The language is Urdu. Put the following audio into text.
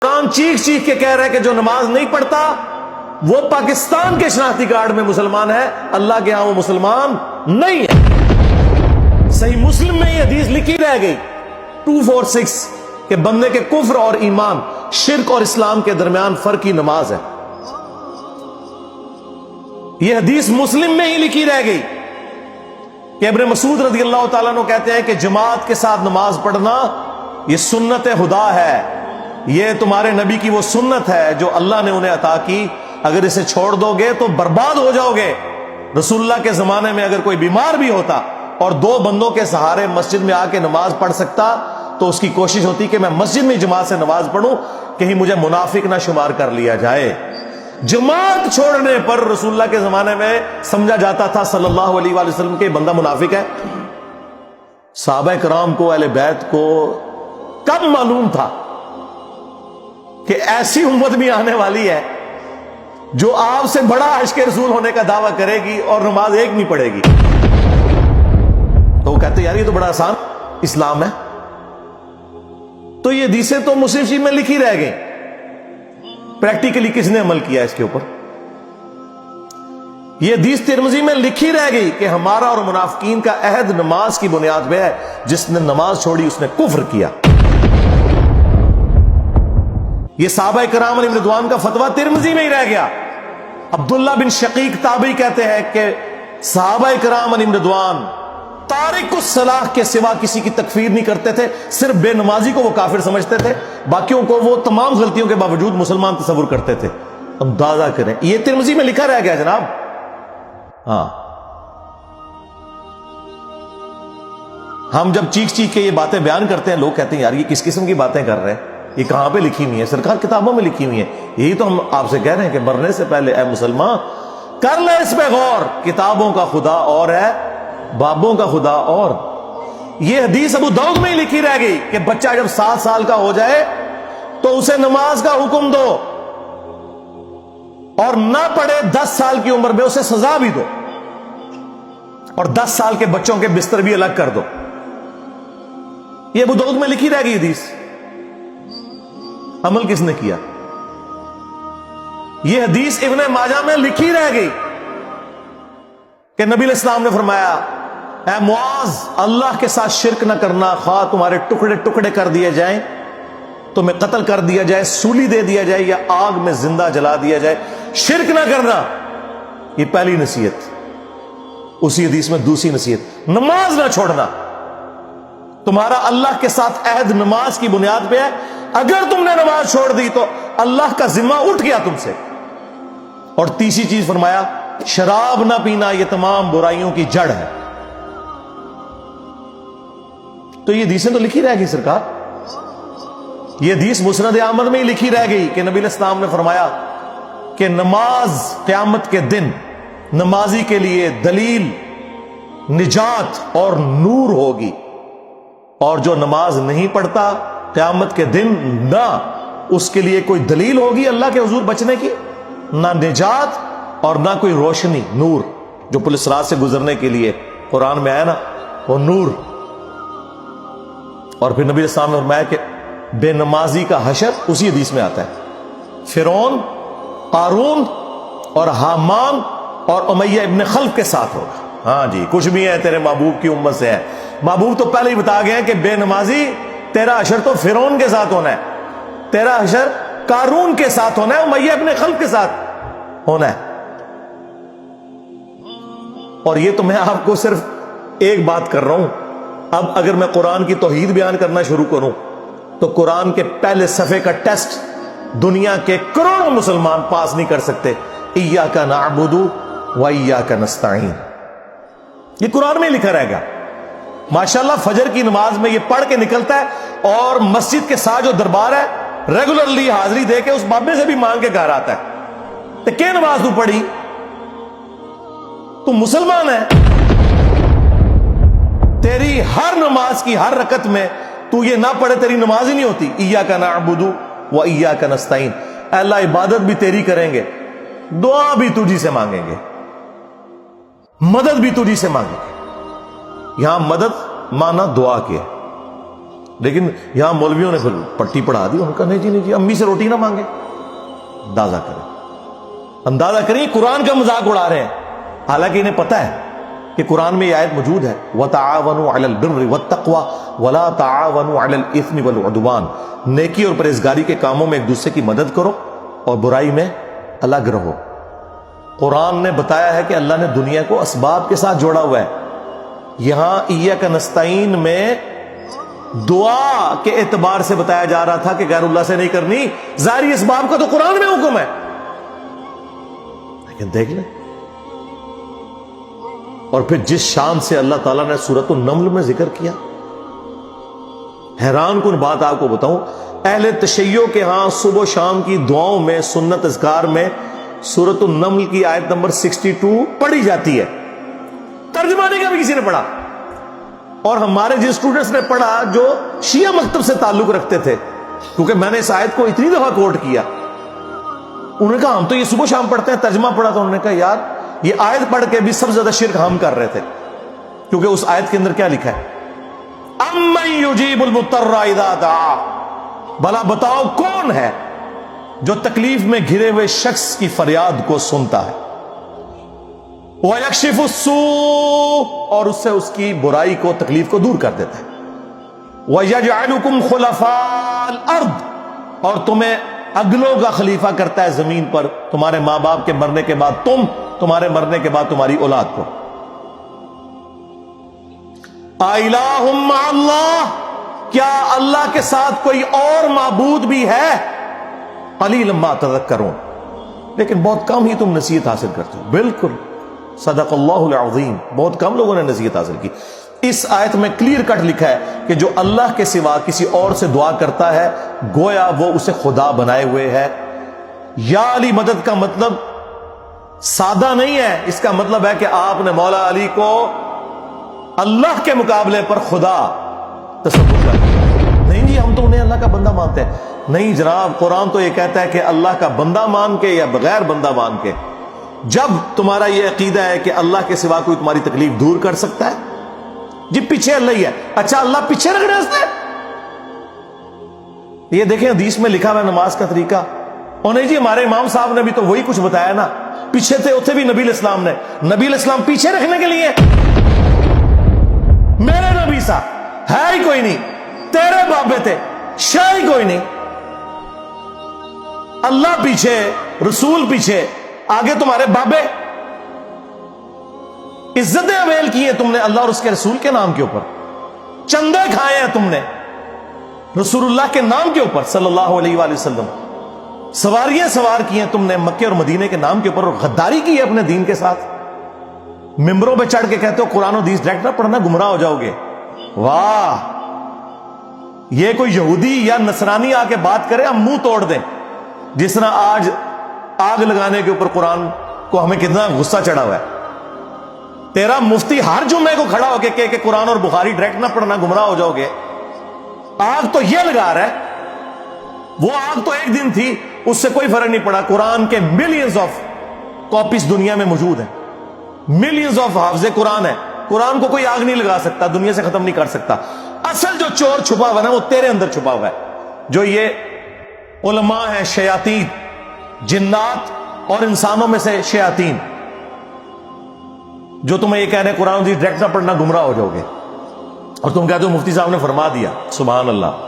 قرآن چیخ چیخ کے کہہ رہا ہے کہ جو نماز نہیں پڑھتا وہ پاکستان کے شناختی کارڈ میں مسلمان ہے، اللہ کے ہاں وہ مسلمان نہیں ہے۔ صحیح مسلم میں یہ حدیث لکھی رہ گئی 246 کہ بندے کے کفر اور ایمان، شرک اور اسلام کے درمیان فرق کی نماز ہے۔ یہ حدیث مسلم میں ہی لکھی رہ گئی کہ ابن مسعود رضی اللہ تعالیٰ عنہ کہتے ہیں کہ جماعت کے ساتھ نماز پڑھنا یہ سنت خدا ہے، یہ تمہارے نبی کی وہ سنت ہے جو اللہ نے انہیں عطا کی، اگر اسے چھوڑ دو گے تو برباد ہو جاؤ گے۔ رسول اللہ کے زمانے میں اگر کوئی بیمار بھی ہوتا اور 2 بندوں کے سہارے مسجد میں آ کے نماز پڑھ سکتا تو اس کی کوشش ہوتی کہ میں مسجد میں جماعت سے نماز پڑھوں، کہیں مجھے منافق نہ شمار کر لیا جائے۔ جماعت چھوڑنے پر رسول اللہ کے زمانے میں سمجھا جاتا تھا صلی اللہ علیہ وآلہ وسلم کہ بندہ منافق ہے۔ صحابہ کرام کو، اہل بیت کو کب معلوم تھا کہ ایسی امت بھی آنے والی ہے جو آپ سے بڑا عاشق رسول ہونے کا دعویٰ کرے گی اور نماز ایک نہیں پڑھے گی؟ تو وہ کہتے یار یہ تو بڑا آسان اسلام ہے۔ تو یہ حدیثیں تو مسلم شریف میں لکھی رہ گئی، پریکٹیکلی کس نے عمل کیا اس کے اوپر؟ یہ حدیث ترمذی میں لکھی رہ گئی کہ ہمارا اور منافقین کا عہد نماز کی بنیاد پہ ہے، جس نے نماز چھوڑی اس نے کفر کیا۔ یہ صحابہ کرام علیہ رضوان کا فتویٰ ترمذی میں ہی رہ گیا۔ عبداللہ بن شقیق تابعی کہتے ہیں کہ صحابہ کرام علیہ رضوان تارک الصلاح کے سوا کسی کی تکفیر نہیں کرتے تھے، صرف بے نمازی کو وہ کافر سمجھتے تھے، باقیوں کو وہ تمام غلطیوں کے باوجود مسلمان تصور کرتے تھے۔ اندازہ کریں، یہ ترمذی میں لکھا رہ گیا جناب۔ ہاں، ہم جب چیخ چیخ کے یہ باتیں بیان کرتے ہیں، لوگ کہتے ہیں یار یہ کس قسم کی باتیں کر رہے ہیں، یہ کہاں پہ لکھی ہوئی ہے؟ سرکار کتابوں میں لکھی ہوئی ہے۔ یہی تو ہم آپ سے کہہ رہے ہیں کہ مرنے سے پہلے اے مسلمان کر لے اس پہ غور، کتابوں کا خدا اور ہے، بابوں کا خدا اور۔ یہ حدیث ابو داؤد میں ہی لکھی رہ گئی کہ بچہ جب 7 سال کا ہو جائے تو اسے نماز کا حکم دو، اور نہ پڑھے 10 سال کی عمر میں اسے سزا بھی دو، اور 10 سال کے بچوں کے بستر بھی الگ کر دو۔ یہ ابو داؤد میں لکھی رہ گئی حدیث، عمل کس نے کیا؟ یہ حدیث ابن ماجہ میں لکھی رہ گئی کہ نبی علیہ السلام نے فرمایا اے معاذ، اللہ کے ساتھ شرک نہ کرنا، خواہ تمہارے ٹکڑے ٹکڑے کر دیے جائیں، تمہیں قتل کر دیا جائے، سولی دے دیا جائے، یا آگ میں زندہ جلا دیا جائے، شرک نہ کرنا۔ یہ پہلی نصیحت۔ اسی حدیث میں دوسری نصیحت، نماز نہ چھوڑنا۔ تمہارا اللہ کے ساتھ عہد نماز کی بنیاد پہ ہے، اگر تم نے نماز چھوڑ دی تو اللہ کا ذمہ اٹھ گیا تم سے۔ اور تیسری چیز فرمایا شراب نہ پینا، یہ تمام برائیوں کی جڑ ہے۔ تو یہ حدیثیں تو لکھی رہ گئی سرکار۔ یہ حدیث مسند احمد میں ہی لکھی رہ گئی کہ نبی علیہ السلام نے فرمایا کہ نماز قیامت کے دن نمازی کے لیے دلیل، نجات اور نور ہوگی، اور جو نماز نہیں پڑھتا قیامت کے دن نہ اس کے لیے کوئی دلیل ہوگی اللہ کے حضور بچنے کی، نہ نجات اور نہ کوئی روشنی، نور جو پولیس رات سے گزرنے کے لیے قرآن میں آیا نا، وہ نور۔ اور پھر نبی السلام نے فرمایا کہ بے نمازی کا حشر اسی حدیث میں آتا ہے، فرعون، قارون اور حامان اور امیہ ابن خلف کے ساتھ ہوگا۔ ہاں جی، کچھ بھی ہے تیرے محبوب کی امت سے ہے۔ محبوب تو پہلے ہی بتا گئے ہیں کہ بے نمازی تیرا حشر تو فرعون کے ساتھ ہونا ہے، تیرا حشر قارون کے ساتھ ہونا ہے، امیہ ابن خلف کے ساتھ ہونا ہے۔ اور یہ تو میں آپ کو صرف ایک بات کر رہا ہوں۔ اب اگر میں قرآن کی توحید بیان کرنا شروع کروں تو قرآن کے پہلے صفحے کا ٹیسٹ دنیا کے کروڑوں مسلمان پاس نہیں کر سکتے۔ ایاک نعبد و ایاک نستعین، یہ قرآن میں لکھا رہے گا۔ ماشاءاللہ فجر کی نماز میں یہ پڑھ کے نکلتا ہے، اور مسجد کے ساتھ جو دربار ہے ریگولرلی حاضری دے کے اس بابے سے بھی مانگ کے گھر آتا ہے۔ تو کیا نماز تو پڑھی؟ تو مسلمان ہے، تیری ہر نماز کی ہر رکعت میں تو یہ نہ پڑھے تیری نماز ہی نہیں ہوتی۔ ایاک نعبد و ایاک نستعین، اے اللہ عبادت بھی تیری کریں گے، دعا بھی تجھی سے مانگیں گے، مدد بھی تجھی سے مانگیں گے۔ یہاں مدد مانا دعا کیا، لیکن یہاں مولویوں نے پھر پٹی پڑھا دی، ان کا نہیں جی نہیں جی، امی سے روٹی نہ مانگے. اندازہ کریں قرآن کا مذاق اڑا رہے ہیں، حالانکہ انہیں پتہ ہے کہ قرآن میں یہ آیت موجود ہے وَتَعَاوَنُوا عَلَى الْبِرِّ وَالتَّقْوَى وَلَا تَعَاوَنُوا عَلَى الْإِثْمِ وَالْعُدْوَانِ. نیکی اور پرہیزگاری کے کاموں میں ایک دوسرے کی مدد کرو اور برائی میں الگ رہو. قرآن نے بتایا ہے کہ اللہ نے دنیا کو اسباب کے ساتھ جوڑا ہوا ہے. یہاں ایاک نستعین میں دعا کے اعتبار سے بتایا جا رہا تھا کہ غیر اللہ سے نہیں کرنی، ظاہری اسباب کا تو قرآن میں حکم ہے. لیکن دیکھ لیں، اور پھر جس شان سے اللہ تعالیٰ نے سورۃ النمل میں ذکر کیا، حیران کن بات آپ کو بتاؤں، اہل تشیع کے ہاں صبح و شام کی دعاؤں میں، سنت اذکار میں سورۃ النمل کی آیت نمبر 62 پڑھی جاتی ہے. ترجمہ نہیں کبھی کسی نے پڑھا، اور ہمارے جن اسٹوڈنٹس نے پڑھا جو شیعہ مکتب سے تعلق رکھتے تھے، کیونکہ میں نے اس آیت کو اتنی دفعہ کوٹ کیا، انہوں نے کہا ہم تو یہ صبح شام پڑھتے ہیں، ترجمہ پڑھا تو انہوں نے کہا یار یہ آیت پڑھ کے بھی سب سے زیادہ شرک ہم کر رہے تھے، کیونکہ اس آیت کے اندر کیا لکھا ہے؟ اَمَّن يُجِيبُ الْمُضْطَرَّ إِذَا دَعَاهُ، بھلا بتاؤ کون ہے جو تکلیف میں گھرے ہوئے شخص کی فریاد کو سنتا ہے، وَيَكْشِفُ السُّوءَ، اور اس سے اس کی برائی کو، تکلیف کو دور کر دیتا ہے، وَيَجْعَلُكُمْ خُلَفَاءَ الْأَرْضِ، اور تمہیں اگلوں کا خلیفہ کرتا ہے زمین پر، تمہارے ماں باپ کے مرنے کے بعد تم، تمہارے مرنے کے بعد تمہاری اولاد کو. اِلَٰهٌ مَّعَ اللَّهِ، کیا اللہ کے ساتھ کوئی اور معبود بھی ہے؟ قَلِيلًا مَّا تَذَكَّرُونَ، لیکن بہت کم ہی تم نصیحت حاصل کرتے ہو. بالکل صدق اللہ العظیم، بہت کم لوگوں نے نصیحت حاصل کی. اس آیت میں کلیئر کٹ لکھا ہے کہ جو اللہ کے سوا کسی اور سے دعا کرتا ہے گویا وہ اسے خدا بنائے ہوئے ہے. یا علی مدد کا مطلب سادہ نہیں ہے، اس کا مطلب ہے کہ آپ نے مولا علی کو اللہ کے مقابلے پر خدا تصور کر لیا. نہیں جی ہم تو انہیں اللہ کا بندہ مانتے ہیں. نہیں جناب، قرآن تو یہ کہتا ہے کہ اللہ کا بندہ مان کے یا بغیر بندہ مان کے. جب تمہارا یہ عقیدہ ہے کہ اللہ کے سوا کوئی تمہاری تکلیف دور کر سکتا ہے، جی پیچھے اللہ ہی ہے، اچھا اللہ پیچھے رکھ رہے ہیں. یہ دیکھیں حدیث میں لکھا ہوا ہے نماز کا طریقہ. اور نہیں جی ہمارے امام صاحب نے بھی تو وہی کچھ بتایا نا، پیچھے تھے اتنے بھی نبی علیہ السلام نے، نبی علیہ السلام پیچھے رکھنے کے لیے. میرے نبی صاحب ہے ہی کوئی نہیں، تیرے بابے تھے شاہ ہی کوئی نہیں. اللہ پیچھے، رسول پیچھے، آگے تمہارے بابے. عزتیں اویل کی ہیں تم نے اللہ اور اس کے رسول کے نام کے اوپر، چندے کھائے ہیں تم نے رسول اللہ کے نام کے اوپر صلی اللہ علیہ وآلہ وسلم، سواریاں سوار کی ہیں تم نے مکے اور مدینے کے نام کے اوپر، اور غداری کی ہے اپنے دین کے ساتھ. ممبروں پہ چڑھ کے کہتے ہو قرآن و حدیث ڈائریکٹ نہ پڑھنا گمراہ ہو جاؤ گے. واہ، یہ کوئی یہودی یا نصرانی آ کے بات کرے ہم منہ توڑ دیں. جس طرح آج آگ لگانے کے اوپر قرآن کو ہمیں کتنا غصہ چڑھا ہوا ہے. تیرا مفتی ہر جمعے کو کھڑا ہو کے کہ قرآن اور بخاری ڈائریکٹ نہ پڑھنا گمراہ ہو جاؤ گے. آگ تو یہ لگا رہا ہے، وہ آگ تو ایک دن تھی، اس سے کوئی فرق نہیں پڑا. قرآن کے ملینز آف کاپیز دنیا میں موجود ہیں، ملینز آف حافظ قرآن ہے. قرآن کو کوئی آگ نہیں لگا سکتا، دنیا سے ختم نہیں کر سکتا. اصل جو چور چھپا ہوا ہے وہ تیرے اندر چھپا ہوا ہے. جو یہ علماء ہیں شیاطین، جنات اور انسانوں میں سے شیاطین، جو تمہیں یہ کہہ رہے ہیں قرآن ڈائریکٹ نہ پڑھنا گمراہ ہو جاؤ گے، اور تم کہتے ہو مفتی صاحب نے فرما دیا. سبحان اللہ.